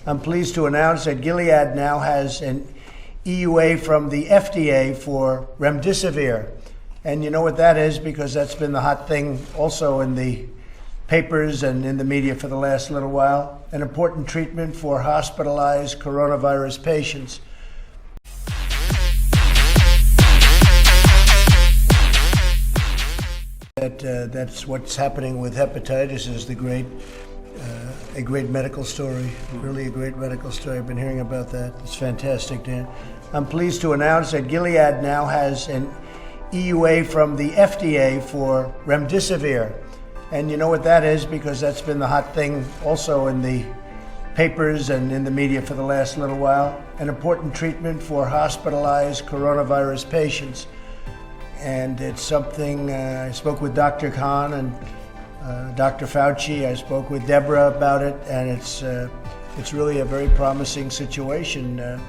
I'm pleased to announce that Gilead now has an EUA from the FDA for remdesivir. And you know what that is, because that's been the hot thing also in the papers and in the media for the last little while. An important treatment for hospitalized coronavirus patients. That's what's happening with hepatitis is a great medical story, really a great medical story. I've been hearing about that. It's fantastic, Dan. I'm pleased to announce that Gilead now has an EUA from the FDA for remdesivir. And you know what that is, because that's been the hot thing also in the papers and in the media for the last little while. An important treatment for hospitalized coronavirus patients. And it's something, I spoke with Dr. Khan and Dr. Fauci. I spoke with Deborah about it, and it's really a very promising situation.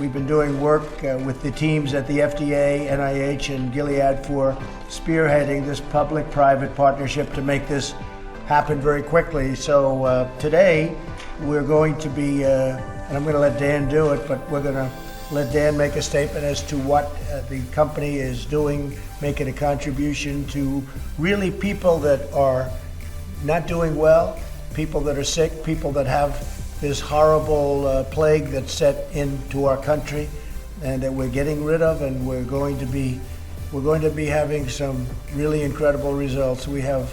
We've been doing work with the teams at the FDA, NIH, and Gilead for spearheading this public-private partnership to make this happen very quickly. So today we're going to be, and I'm going to let Dan do it, but we're going to let Dan make a statement as to what the company is doing, making a contribution to really people that are not doing well, people that are sick, people that have this horrible plague that's set into our country and that we're getting rid of, and we're going to be having some really incredible results. We have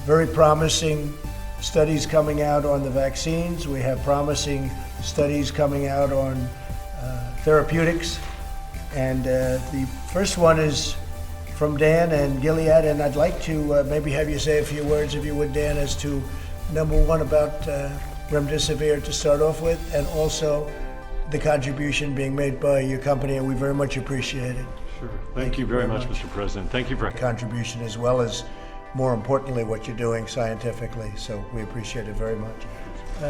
very promising studies coming out on the vaccines. We have promising studies coming out on therapeutics. And the first one is from Dan and Gilead, and I'd like to maybe have you say a few words, if you would, Dan, as to number one about remdesivir to start off with, and also the contribution being made by your company, and we very much appreciate it. Sure. Thank you very much, Mr. President. Thank you for contribution, as well as, more importantly, what you're doing scientifically. So we appreciate it very much.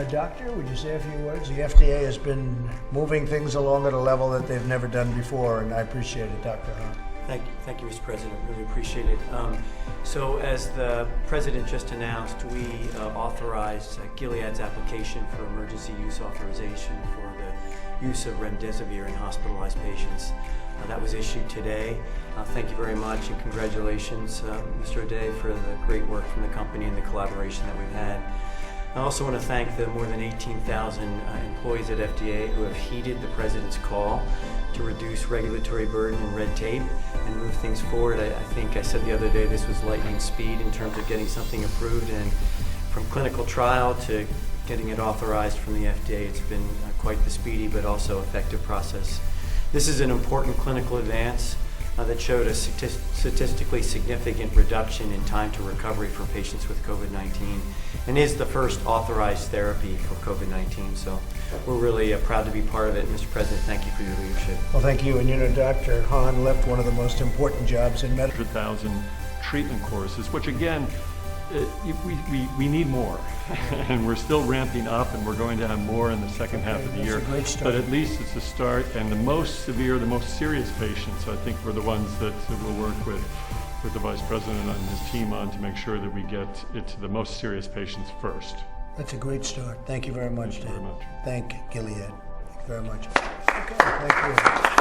Doctor, would you say a few words? The FDA has been moving things along at a level that they've never done before, and I appreciate it, Dr. Hahn. Thank you, Mr. President. Really appreciate it. So as the President just announced, we authorized Gilead's application for emergency use authorization for the use of remdesivir in hospitalized patients. That was issued today. Thank you very much, and congratulations, Mr. O'Day, for the great work from the company and the collaboration that we've had. I also want to thank the more than 18,000 employees at FDA who have heeded the President's call to reduce regulatory burden and red tape and move things forward. I think I said the other day this was lightning speed in terms of getting something approved, and from clinical trial to getting it authorized from the FDA, it's been quite the speedy but also effective process. This is an important clinical advance that showed a statistically significant reduction in time to recovery for patients with COVID-19, and is the first authorized therapy for COVID-19. So we're really proud to be part of it. Mr. President, thank you for your leadership. Well, thank you. And you know, Dr. Hahn left one of the most important jobs in medicine. 100,000 treatment courses, which again, we need more. And we're still ramping up, and we're going to have more in the second half of the year. That's a great start. But at least it's a start, and the most severe, the most serious patients, I think, we're the ones that we'll work with the Vice President and his team on to make sure that we get it to the most serious patients first. That's a great start. Thank you very much, Dan. Thank you very much. Thank Gilead. Thank you very much. Okay, thank you.